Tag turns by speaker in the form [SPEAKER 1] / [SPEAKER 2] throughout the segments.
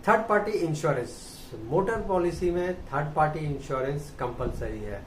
[SPEAKER 1] Third party insurance, motor policy में third party insurance compulsory है।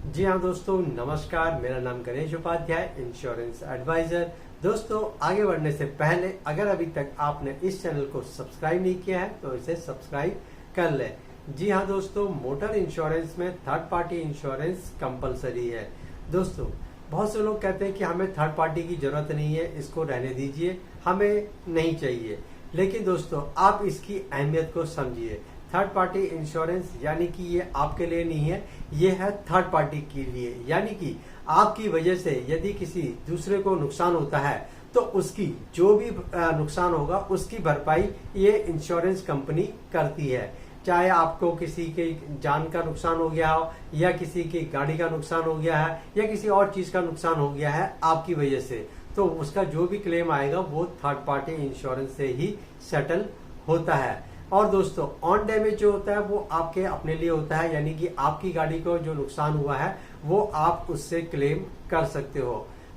[SPEAKER 1] जी हाँ दोस्तों, नमस्कार। मेरा नाम गणेश उपाध्याय, इंश्योरेंस एडवाइजर। दोस्तों, आगे बढ़ने से पहले अगर अभी तक आपने इस चैनल को सब्सक्राइब नहीं किया है तो इसे सब्सक्राइब कर लें। जी हाँ दोस्तों, मोटर इंश्योरेंस में थर्ड पार्टी इंश्योरेंस कंपलसरी है। दोस्तों, बहुत से लोग कहते हैं कि हमें थर्ड पार्टी की जरूरत नहीं है, इसको रहने दीजिए, हमें नहीं चाहिए। लेकिन दोस्तों, आप इसकी अहमियत को समझिए। थर्ड पार्टी इंश्योरेंस यानी कि ये आपके लिए नहीं है, ये है थर्ड पार्टी के लिए। यानी कि आपकी वजह से यदि किसी दूसरे को नुकसान होता है तो उसकी जो भी नुकसान होगा उसकी भरपाई ये इंश्योरेंस कंपनी करती है। चाहे आपको किसी के जान का नुकसान हो गया हो, या किसी की गाड़ी का नुकसान हो गया है, या किसी और चीज का नुकसान हो गया है आपकी वजह से, तो उसका जो भी क्लेम आएगा वो थर्ड पार्टी इंश्योरेंस से ही सेटल होता है। और दोस्तों, ऑन डैमेज जो होता है वो आपके अपने लिए होता है, यानी कि आपकी गाड़ी को जो नुकसान हुआ है वो आप उससे क्लेम कर सकते हो।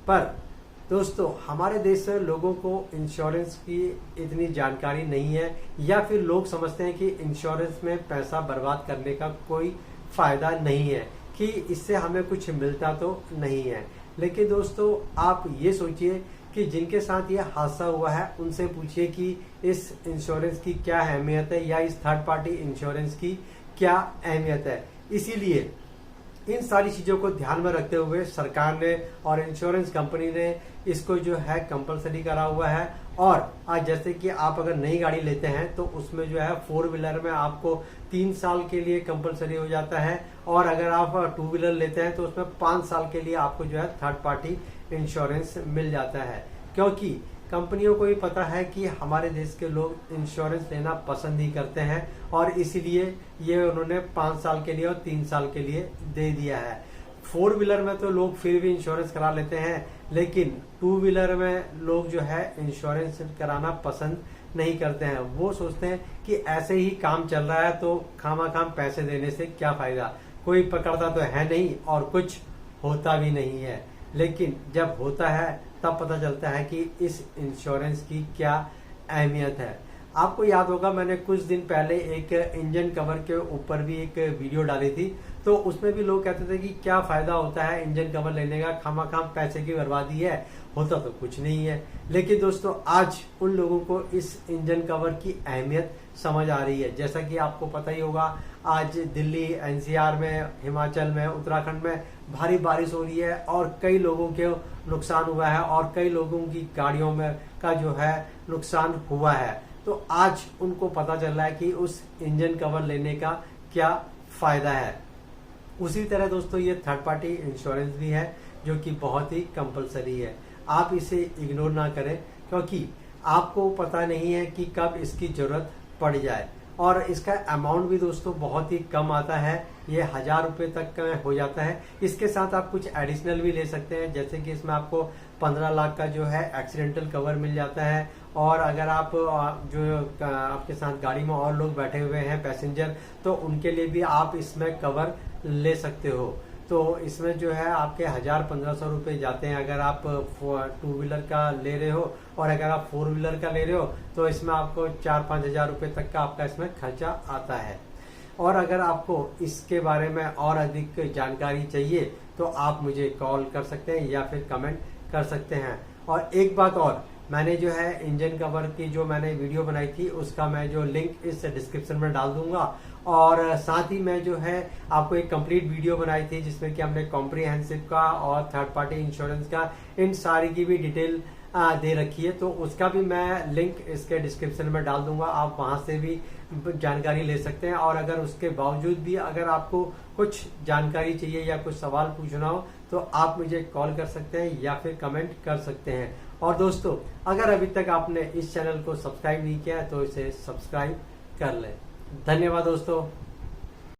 [SPEAKER 1] पर दोस्तों, हमारे देश में लोगों को इंश्योरेंस की इतनी जानकारी नहीं है, या फिर लोग समझते हैं कि इंश्योरेंस में पैसा बर्बाद करने का कोई फायदा नहीं है, कि इससे हमें कुछ मिलता तो नहीं है। लेकिन दोस्तों, आप ये सोचिए कि जिनके साथ ये हादसा हुआ है उनसे पूछिए कि इस इंश्योरेंस की क्या अहमियत है, या इस थर्ड पार्टी इंश्योरेंस की क्या अहमियत है। इसीलिए इन सारी चीजों को ध्यान में रखते हुए सरकार ने और इंश्योरेंस कंपनी ने इसको जो है कंपलसरी करा हुआ है। और आज जैसे कि आप अगर नई गाड़ी लेते हैं तो उसमें जो है 4 व्हीलर में आपको 3 साल के लिए कंपलसरी हो जाता है, और अगर आप 2 व्हीलर लेते हैं तो उसमें 5 साल के लिए आपको जो है थर्ड पार्टी इंश्योरेंस मिल जाता है। क्योंकि कंपनियों को भी पता है कि हमारे देश के लोग इंश्योरेंस लेना पसंद ही करते हैं, और इसीलिए ये उन्होंने 5 साल के लिए और 3 साल के लिए दे दिया है। 4 व्हीलर में तो लोग फिर भी इंश्योरेंस करा लेते हैं, लेकिन 2 व्हीलर में लोग जो है इंश्योरेंस कराना पसंद नहीं करते हैं। वो सोचते हैं कि ऐसे ही काम चल रहा है तो खामाखाम पैसे देने से क्या फायदा, कोई पकड़ता तो है नहीं और कुछ होता भी नहीं है। लेकिन जब होता है तब पता चलता है कि इस इंश्योरेंस की क्या अहमियत है। आपको याद होगा, मैंने कुछ दिन पहले एक इंजन कवर के ऊपर भी एक वीडियो डाली थी, तो उसमें भी लोग कहते थे कि क्या फायदा होता है इंजन कवर लेने का, खामाखाम पैसे की बर्बादी है, होता तो कुछ नहीं है। लेकिन दोस्तों, आज उन लोगों को इस इंजन कवर की अहमियत समझ आ रही है। जैसा कि आपको पता ही होगा, आज दिल्ली एनसीआर में, हिमाचल में, उत्तराखंड में भारी बारिश हो रही है और कई लोगों के नुकसान हुआ है, और कई लोगों की गाड़ियों में का जो है नुकसान हुआ है। तो आज उनको पता चल रहा है कि उस इंजन कवर लेने का क्या फायदा है। उसी तरह दोस्तों, ये थर्ड पार्टी इंश्योरेंस भी है जो कि बहुत ही कंपलसरी है। आप इसे इग्नोर ना करें, क्योंकि आपको पता नहीं है कि कब इसकी जरूरत पड़ जाए। और इसका अमाउंट भी दोस्तों बहुत ही कम आता है, ये 1000 रुपए तक का हो जाता है। इसके साथ आप कुछ एडिशनल भी ले सकते हैं, जैसे कि इसमें आपको 15 लाख का जो है एक्सीडेंटल कवर मिल जाता है। और अगर आप जो आपके साथ गाड़ी में और लोग बैठे हुए हैं पैसेंजर, तो उनके लिए भी आप इसमें कवर ले सकते हो। तो इसमें जो है आपके 1000-1500 रुपए जाते हैं अगर आप 2 व्हीलर का ले रहे हो, और अगर आप 4 व्हीलर का ले रहे हो तो इसमें आपको 4-5 हजार रुपए तक का आपका इसमें खर्चा आता है। और अगर आपको इसके बारे में और अधिक जानकारी चाहिए तो आप मुझे कॉल कर सकते हैं या फिर कमेंट कर सकते हैं। और एक बात और, मैंने जो है इंजन कवर की जो मैंने वीडियो बनाई थी उसका मैं जो लिंक इस डिस्क्रिप्शन में डाल दूंगा। और साथ ही मैं जो है आपको एक कंप्लीट वीडियो बनाई थी जिसमें कि हमने कॉम्प्रिहेंसिव का और थर्ड पार्टी इंश्योरेंस का इन सारी की भी डिटेल दे रखी है, तो उसका भी मैं लिंक इसके डिस्क्रिप्शन में डाल दूंगा। आप वहां से भी जानकारी ले सकते हैं। और अगर उसके बावजूद भी अगर आपको कुछ जानकारी चाहिए या कुछ सवाल पूछना हो तो आप मुझे कॉल कर सकते हैं या फिर कमेंट कर सकते हैं। और दोस्तों, अगर अभी तक आपने इस चैनल को सब्सक्राइब नहीं किया है तो इसे सब्सक्राइब कर लें। धन्यवाद दोस्तों।